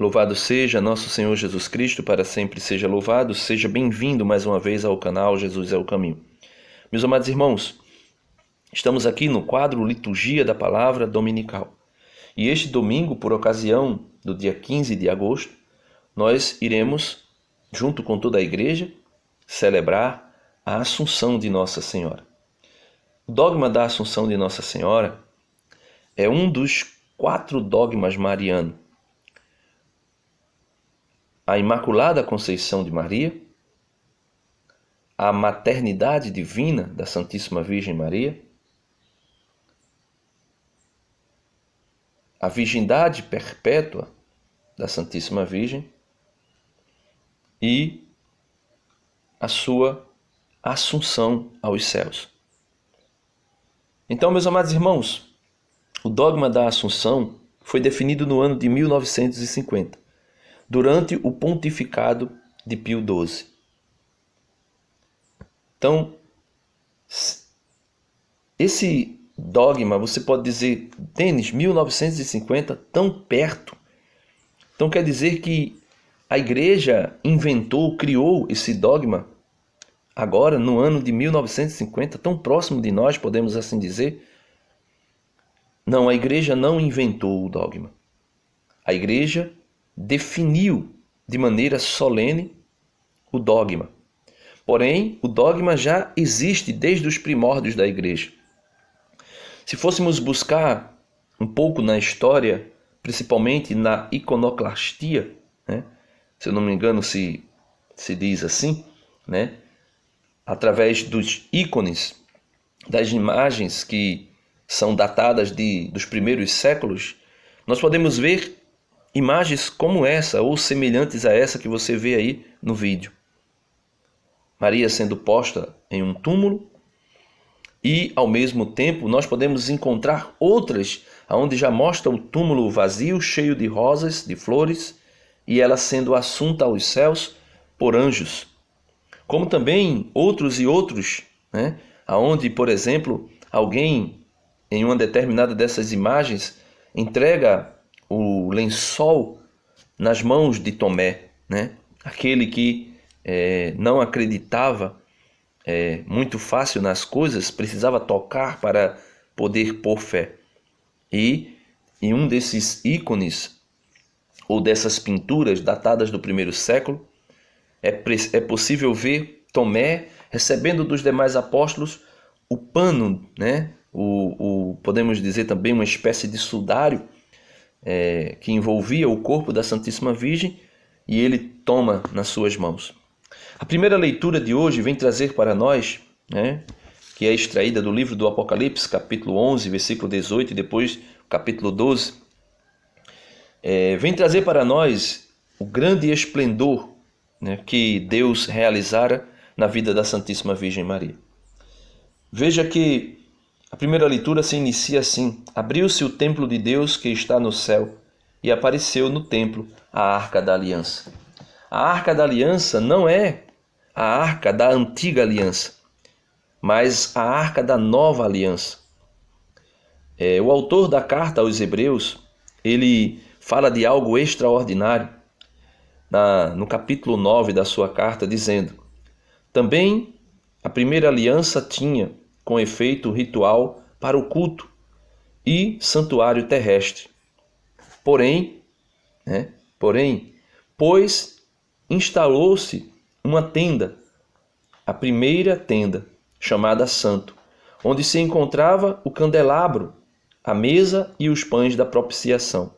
Louvado seja nosso Senhor Jesus Cristo, para sempre seja louvado. Seja bem-vindo mais uma vez ao canal Jesus é o Caminho. Meus amados irmãos, estamos aqui no quadro Liturgia da Palavra Dominical. E este domingo, por ocasião do dia 15 de agosto, nós iremos, junto com toda a igreja, celebrar a Assunção de Nossa Senhora. O dogma da Assunção de Nossa Senhora é um dos 4 dogmas marianos. A Imaculada Conceição de Maria, a maternidade divina da Santíssima Virgem Maria, a virgindade perpétua da Santíssima Virgem e a sua assunção aos céus. Então, meus amados irmãos, o dogma da Assunção foi definido no ano de 1950. Durante o pontificado de Pio XII. Então, esse dogma, você pode dizer, Denis, 1950, tão perto. Então quer dizer que a igreja inventou, criou esse dogma agora, no ano de 1950, tão próximo de nós, podemos assim dizer? Não, a igreja não inventou o dogma. A igreja definiu de maneira solene o dogma. Porém, o dogma já existe desde os primórdios da igreja. Se fôssemos buscar um pouco na história, principalmente na iconoclastia, se eu não me engano se diz assim, através dos ícones, das imagens que são datadas dos primeiros séculos, nós podemos ver imagens como essa, ou semelhantes a essa que você vê aí no vídeo. Maria sendo posta em um túmulo e, ao mesmo tempo, nós podemos encontrar outras onde já mostra o túmulo vazio, cheio de rosas, de flores, e ela sendo assunta aos céus por anjos. Como também outros, onde, por exemplo, alguém, em uma determinada dessas imagens, entrega o lençol nas mãos de Tomé, aquele que não acreditava muito fácil nas coisas, precisava tocar para poder pôr fé. E em um desses ícones, ou dessas pinturas datadas do primeiro século, é possível ver Tomé recebendo dos demais apóstolos o pano, podemos dizer também uma espécie de sudário, que envolvia o corpo da Santíssima Virgem, e ele toma nas suas mãos. A primeira leitura de hoje vem trazer para nós, que é extraída do livro do Apocalipse, capítulo 11, versículo 18, e depois capítulo 12, vem trazer para nós o grande esplendor que Deus realizara na vida da Santíssima Virgem Maria. Veja que a primeira leitura se inicia assim: abriu-se o templo de Deus que está no céu, e apareceu no templo a Arca da Aliança. A Arca da Aliança não é a Arca da Antiga Aliança, mas a Arca da Nova Aliança. O autor da carta aos Hebreus, ele fala de algo extraordinário no capítulo 9 da sua carta, dizendo: também a primeira aliança tinha, com efeito, ritual para o culto e santuário terrestre. Porém, pois instalou-se uma tenda, a primeira tenda, chamada Santo, onde se encontrava o candelabro, a mesa e os pães da propiciação.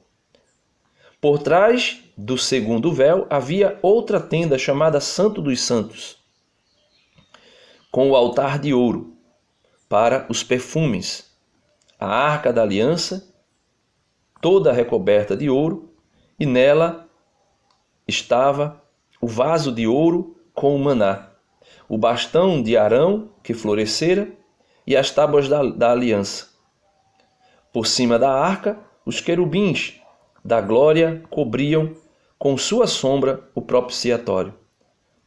Por trás do segundo véu havia outra tenda chamada Santo dos Santos, com o altar de ouro para os perfumes, a Arca da Aliança, toda recoberta de ouro, e nela estava o vaso de ouro com o maná, o bastão de Arão que florescera e as tábuas da aliança. Por cima da arca, os querubins da glória cobriam com sua sombra o propiciatório.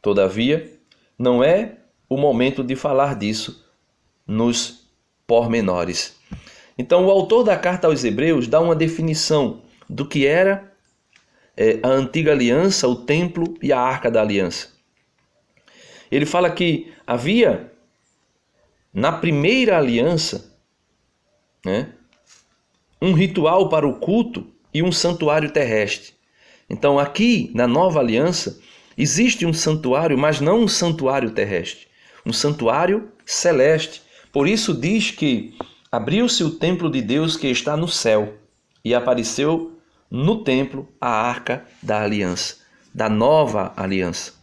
Todavia, não é o momento de falar disso nos pormenores. Então, o autor da carta aos Hebreus dá uma definição do que era a antiga aliança, o templo e a arca da aliança. Ele fala que havia na primeira aliança, né, um ritual para o culto e um santuário terrestre. Então aqui na nova aliança existe um santuário, mas não um santuário terrestre, um santuário celeste. Por isso diz que abriu-se o templo de Deus que está no céu e apareceu no templo a arca da aliança, da nova aliança.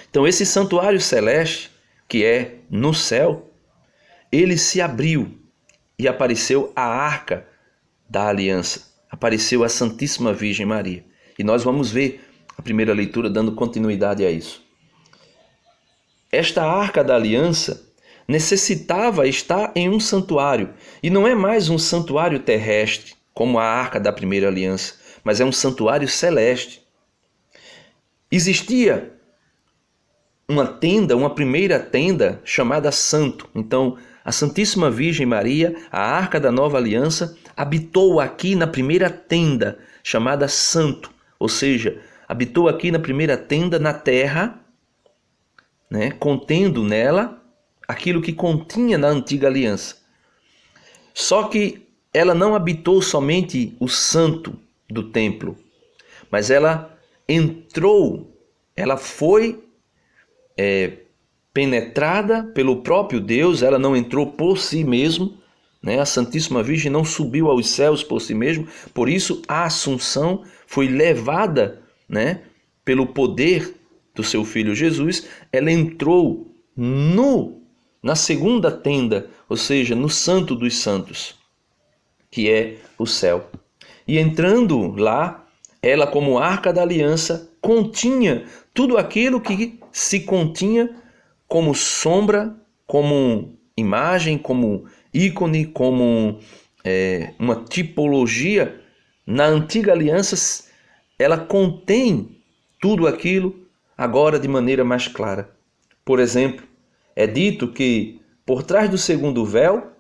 Então esse santuário celeste, que é no céu, ele se abriu e apareceu a arca da aliança, apareceu a Santíssima Virgem Maria. E nós vamos ver a primeira leitura dando continuidade a isso. Esta arca da aliança necessitava estar em um santuário, e não é mais um santuário terrestre, como a arca da primeira aliança, mas é um santuário celeste. Existia uma tenda, uma primeira tenda chamada Santo. Então, a Santíssima Virgem Maria, a arca da nova aliança, habitou aqui na primeira tenda chamada Santo, ou seja, habitou aqui na primeira tenda na terra, né, contendo nela aquilo que continha na antiga aliança. Só que ela não habitou somente o santo do templo, mas ela entrou, ela foi penetrada pelo próprio Deus, ela não entrou por si mesma, né? A Santíssima Virgem não subiu aos céus por si mesma, por isso a Assunção foi levada, né, pelo poder do seu Filho Jesus. Ela entrou na segunda tenda, ou seja, no Santo dos Santos, que é o céu. E entrando lá, ela como arca da aliança continha tudo aquilo que se continha como sombra, como imagem, como ícone, como uma tipologia. Na antiga aliança, ela contém tudo aquilo agora de maneira mais clara. Por exemplo, é dito que por trás do segundo véu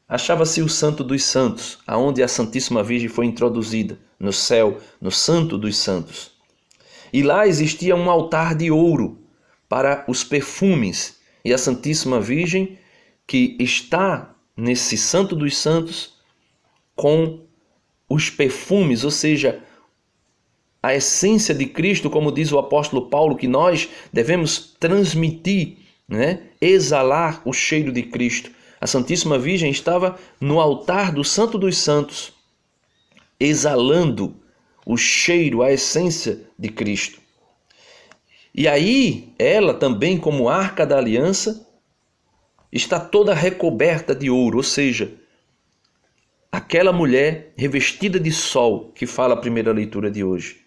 achava-se o Santo dos Santos, aonde a Santíssima Virgem foi introduzida, no céu, no Santo dos Santos. E lá existia um altar de ouro para os perfumes, e a Santíssima Virgem, que está nesse Santo dos Santos, com os perfumes, ou seja, a essência de Cristo, como diz o apóstolo Paulo, que nós devemos transmitir, né? Exalar o cheiro de Cristo. A Santíssima Virgem estava no altar do Santo dos Santos, exalando o cheiro, a essência de Cristo. E aí, ela também, como arca da aliança, está toda recoberta de ouro, ou seja, aquela mulher revestida de sol, que fala a primeira leitura de hoje.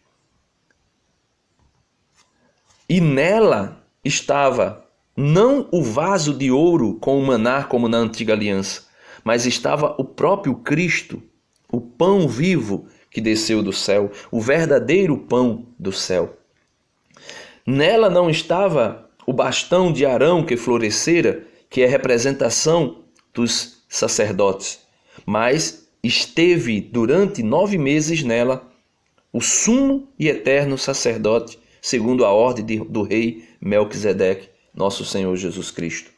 E nela estava não o vaso de ouro com o maná como na antiga aliança, mas estava o próprio Cristo, o pão vivo que desceu do céu, o verdadeiro pão do céu. Nela não estava o bastão de Arão que florescera, que é representação dos sacerdotes, mas esteve durante 9 meses nela o sumo e eterno sacerdote, segundo a ordem do rei Melquisedeque, nosso Senhor Jesus Cristo.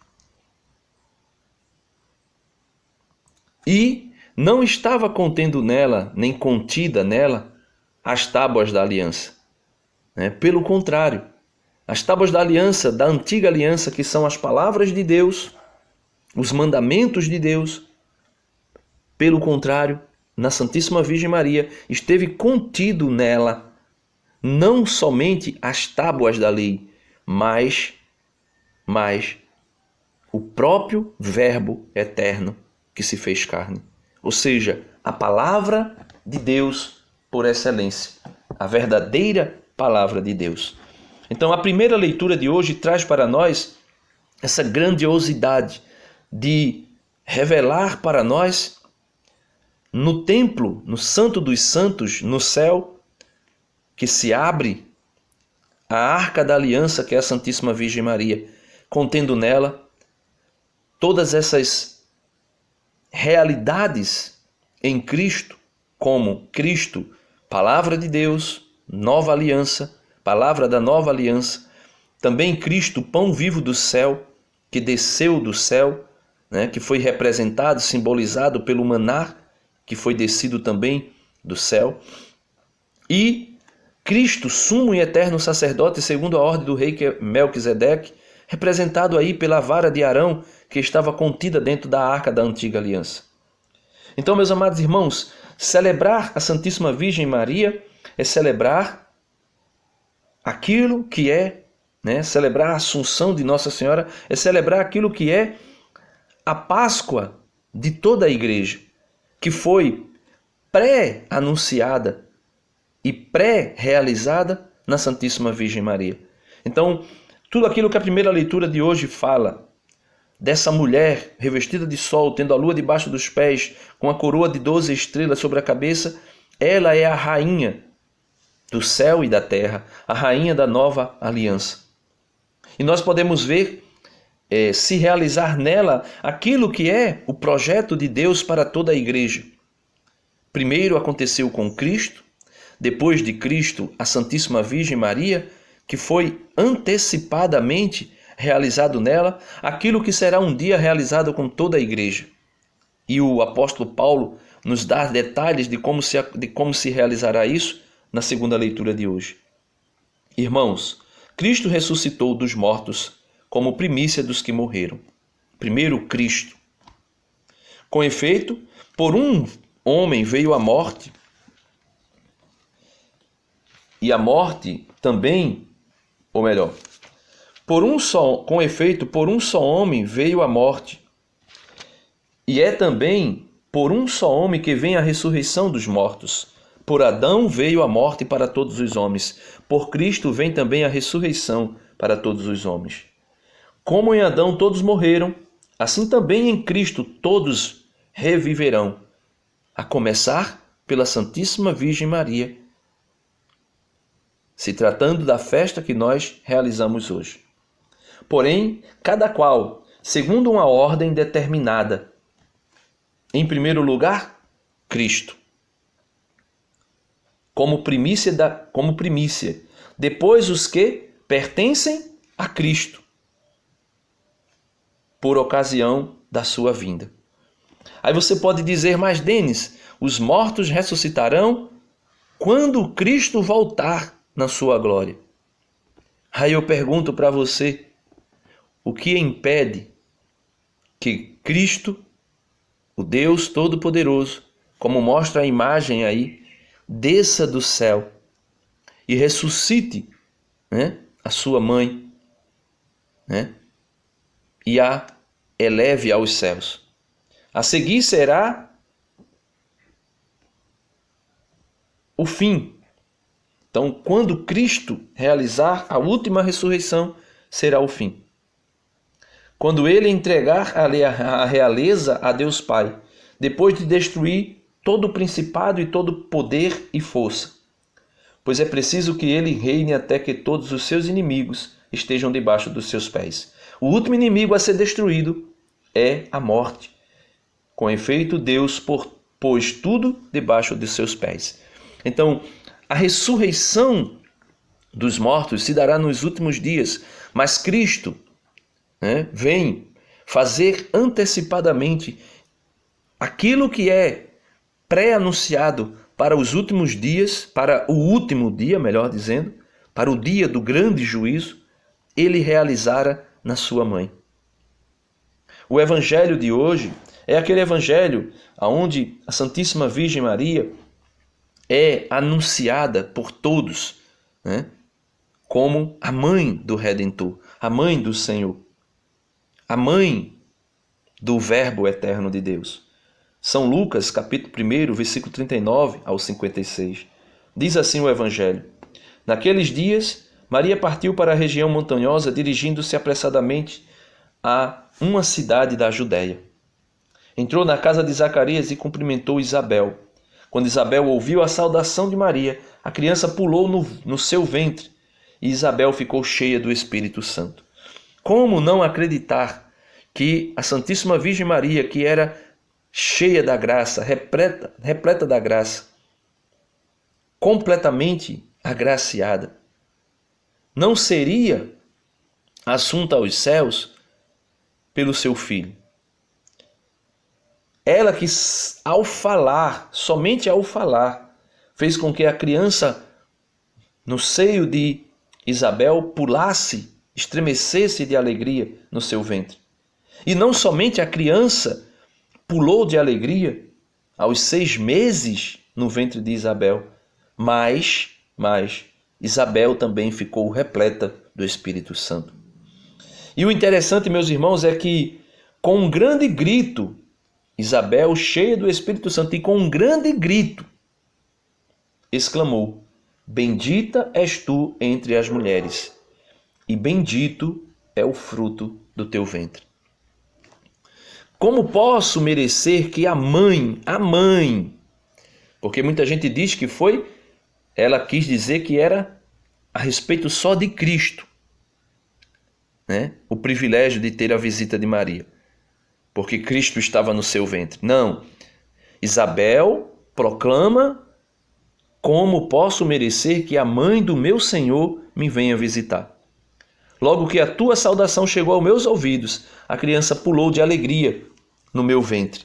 E não estava contendo nela, nem contida nela, as tábuas da aliança. Pelo contrário, as tábuas da aliança, da antiga aliança, que são as palavras de Deus, os mandamentos de Deus, pelo contrário, na Santíssima Virgem Maria, esteve contido nela não somente as tábuas da lei, mas o próprio Verbo eterno que se fez carne. Ou seja, a palavra de Deus por excelência, a verdadeira palavra de Deus. Então, a primeira leitura de hoje traz para nós essa grandiosidade de revelar para nós no templo, no Santo dos Santos, no céu, que se abre a arca da aliança, que é a Santíssima Virgem Maria, contendo nela todas essas realidades em Cristo, como Cristo Palavra de Deus, nova aliança, palavra da nova aliança. Também Cristo, pão vivo do céu, que desceu do céu, né, que foi representado, simbolizado pelo maná, que foi descido também do céu. E Cristo, sumo e eterno sacerdote, segundo a ordem do rei Melquisedeque, representado aí pela vara de Arão, que estava contida dentro da arca da antiga aliança. Então, meus amados irmãos, celebrar a Santíssima Virgem Maria é celebrar aquilo que é, celebrar a Assunção de Nossa Senhora, é celebrar aquilo que é a Páscoa de toda a Igreja, que foi pré-anunciada e pré-realizada na Santíssima Virgem Maria. Então, tudo aquilo que a primeira leitura de hoje fala, dessa mulher revestida de sol, tendo a lua debaixo dos pés, com a coroa de 12 estrelas sobre a cabeça, ela é a rainha do céu e da terra, a rainha da nova aliança. E nós podemos ver se realizar nela aquilo que é o projeto de Deus para toda a igreja. Primeiro aconteceu com Cristo, depois de Cristo, a Santíssima Virgem Maria, que foi antecipadamente realizado nela aquilo que será um dia realizado com toda a igreja. E o apóstolo Paulo nos dá detalhes de como se realizará isso na segunda leitura de hoje. Irmãos, Cristo ressuscitou dos mortos como primícia dos que morreram. Primeiro Cristo. Com efeito, por um homem veio a morte, e a morte também, ou melhor, com efeito, por um só homem veio a morte, e é também por um só homem que vem a ressurreição dos mortos. Por Adão veio a morte para todos os homens, por Cristo vem também a ressurreição para todos os homens. Como em Adão todos morreram, assim também em Cristo todos reviverão, a começar pela Santíssima Virgem Maria, se tratando da festa que nós realizamos hoje. Porém, cada qual, segundo uma ordem determinada. Em primeiro lugar, Cristo, como primícia. Depois os que pertencem a Cristo, por ocasião da sua vinda. Aí você pode dizer, mas Denis, os mortos ressuscitarão quando Cristo voltar na sua glória. Aí eu pergunto para você, o que impede que Cristo, o Deus Todo-Poderoso, como mostra a imagem aí, desça do céu e ressuscite, a sua mãe, e a eleve aos céus? A seguir será o fim. Então, quando Cristo realizar a última ressurreição, será o fim. Quando ele entregar a realeza a Deus Pai, depois de destruir todo o principado e todo poder e força. Pois é preciso que ele reine até que todos os seus inimigos estejam debaixo dos seus pés. O último inimigo a ser destruído é a morte. Com efeito, Deus pôs tudo debaixo de seus pés. Então, a ressurreição dos mortos se dará nos últimos dias, mas Cristo vem fazer antecipadamente aquilo que é pré-anunciado para os últimos dias, para o último dia, melhor dizendo, para o dia do grande juízo, ele realizara na sua mãe. O evangelho de hoje é aquele evangelho onde a Santíssima Virgem Maria é anunciada por todos, como a mãe do Redentor, a mãe do Senhor, a mãe do Verbo eterno de Deus. São Lucas, capítulo 1, versículo 39 ao 56. Diz assim o Evangelho: Naqueles dias, Maria partiu para a região montanhosa, dirigindo-se apressadamente a uma cidade da Judéia. Entrou na casa de Zacarias e cumprimentou Isabel. Quando Isabel ouviu a saudação de Maria, a criança pulou no seu ventre e Isabel ficou cheia do Espírito Santo. Como não acreditar que a Santíssima Virgem Maria, que era cheia da graça, repleta da graça, completamente agraciada, não seria assunta aos céus pelo seu filho. Ela que ao falar, somente ao falar, fez com que a criança no seio de Isabel pulasse, estremecesse de alegria no seu ventre. E não somente a criança pulou de alegria aos 6 meses no ventre de Isabel, mas Isabel também ficou repleta do Espírito Santo. E o interessante, meus irmãos, é que com um grande grito, Isabel, cheia do Espírito Santo, e com um grande grito, exclamou: Bendita és tu entre as mulheres, e bendito é o fruto do teu ventre. Como posso merecer que a mãe, porque muita gente diz que ela quis dizer que era a respeito só de Cristo, né? O privilégio de ter a visita de Maria, porque Cristo estava no seu ventre. Não, Isabel proclama: como posso merecer que a mãe do meu Senhor me venha visitar? Logo que a tua saudação chegou aos meus ouvidos, a criança pulou de alegria no meu ventre.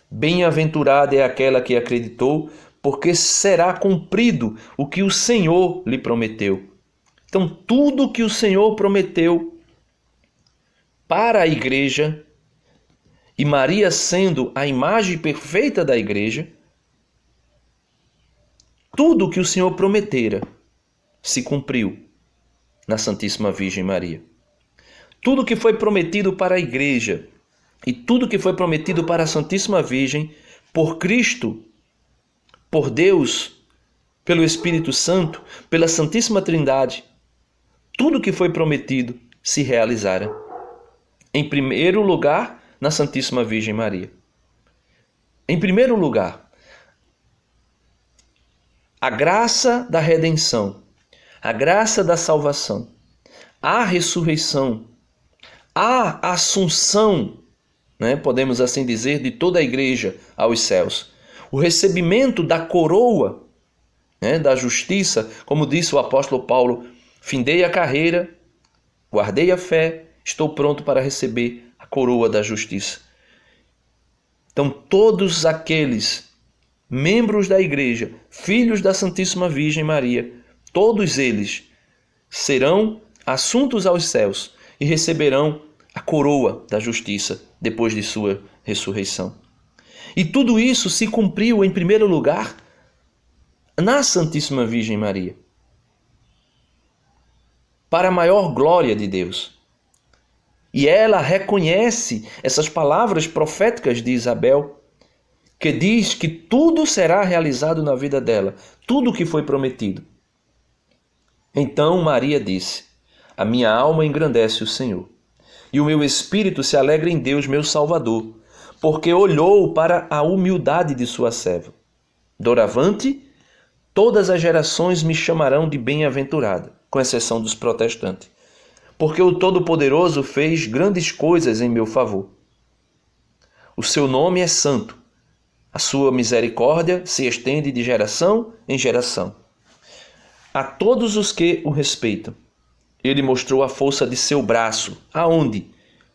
Bem-aventurada é aquela que acreditou, porque será cumprido o que o Senhor lhe prometeu. Então, tudo que o Senhor prometeu para a igreja, e Maria sendo a imagem perfeita da igreja, tudo que o Senhor prometera se cumpriu na Santíssima Virgem Maria. Tudo que foi prometido para a igreja e tudo que foi prometido para a Santíssima Virgem, por Cristo, por Deus, pelo Espírito Santo, pela Santíssima Trindade, tudo que foi prometido se realizara. Em primeiro lugar, na Santíssima Virgem Maria. Em primeiro lugar, a graça da redenção, a graça da salvação, a ressurreição, a assunção, né, podemos assim dizer, de toda a igreja aos céus. O recebimento da coroa, né, da justiça, como disse o apóstolo Paulo: findei a carreira, guardei a fé, estou pronto para receber a coroa da justiça. Então, todos aqueles membros da igreja, filhos da Santíssima Virgem Maria, todos eles serão assuntos aos céus e receberão a coroa da justiça depois de sua ressurreição. E tudo isso se cumpriu, em primeiro lugar, na Santíssima Virgem Maria, para a maior glória de Deus. E ela reconhece essas palavras proféticas de Isabel, que diz que tudo será realizado na vida dela, tudo o que foi prometido. Então Maria disse: a minha alma engrandece o Senhor, e o meu espírito se alegra em Deus, meu Salvador, porque olhou para a humildade de sua serva. Doravante, todas as gerações me chamarão de bem-aventurada, com exceção dos protestantes, porque o Todo-Poderoso fez grandes coisas em meu favor. O seu nome é santo, a sua misericórdia se estende de geração em geração. A todos os que o respeitam, ele mostrou a força de seu braço. Aonde?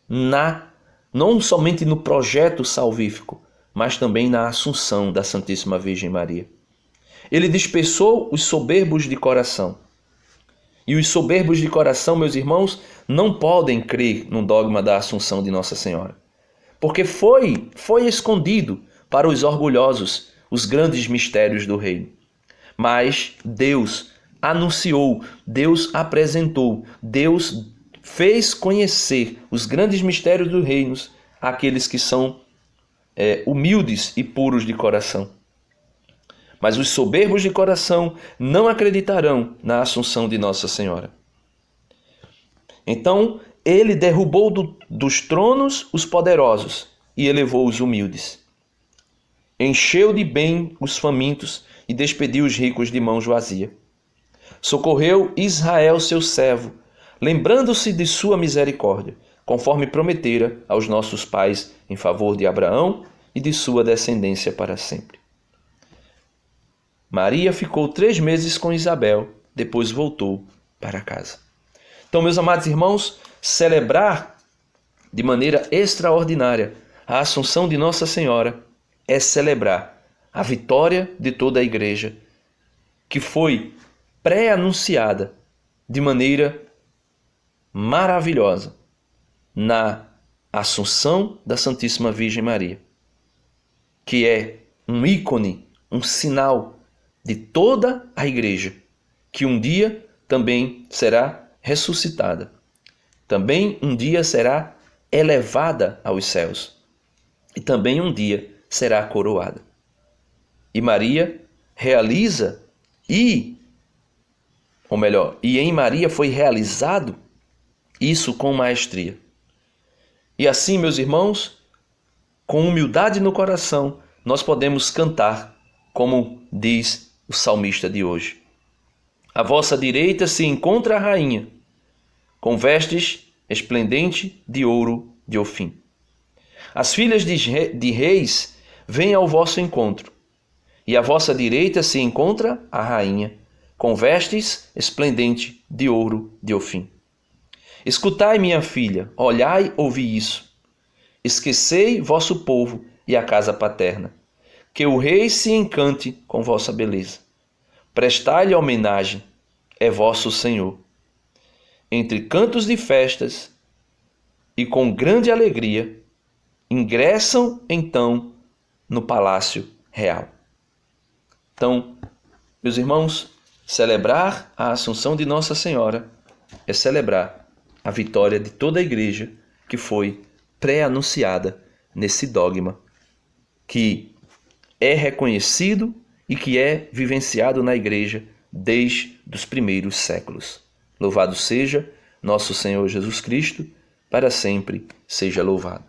Não somente no projeto salvífico, mas também na assunção da Santíssima Virgem Maria. Ele dispersou os soberbos de coração. E os soberbos de coração, meus irmãos, não podem crer no dogma da Assunção de Nossa Senhora. Porque foi escondido para os orgulhosos os grandes mistérios do reino. Mas Deus anunciou, Deus apresentou, Deus fez conhecer os grandes mistérios do reino àqueles que são humildes e puros de coração. Mas os soberbos de coração não acreditarão na Assunção de Nossa Senhora. Então, ele derrubou dos tronos os poderosos e elevou os humildes. Encheu de bem os famintos e despediu os ricos de mãos vazias. Socorreu Israel, seu servo, lembrando-se de sua misericórdia, conforme prometera aos nossos pais em favor de Abraão e de sua descendência para sempre. Maria ficou 3 meses com Isabel, depois voltou para casa. Então, meus amados irmãos, celebrar de maneira extraordinária a Assunção de Nossa Senhora é celebrar a vitória de toda a Igreja, que foi pré-anunciada de maneira maravilhosa na Assunção da Santíssima Virgem Maria, que é um ícone, um sinal de toda a Igreja, que um dia também será ressuscitada, também um dia será elevada aos céus e também um dia será coroada. E Maria realiza e em Maria foi realizado isso com maestria. E assim, meus irmãos, com humildade no coração, nós podemos cantar, como diz o salmista de hoje. À vossa direita se encontra a rainha, com vestes esplendente de ouro de Ofim. As filhas de reis vêm ao vosso encontro, e à vossa direita se encontra a rainha, com vestes esplendente de ouro de Ofim. Escutai, minha filha, olhai, ouvi isso. Esquecei vosso povo e a casa paterna, que o rei se encante com vossa beleza. Prestai-lhe homenagem, é vosso Senhor. Entre cantos de festas e com grande alegria, ingressam então no palácio real. Então, meus irmãos, celebrar a Assunção de Nossa Senhora é celebrar a vitória de toda a Igreja que foi pré-anunciada nesse dogma, que é reconhecido e que é vivenciado na Igreja desde os primeiros séculos. Louvado seja nosso Senhor Jesus Cristo, para sempre seja louvado.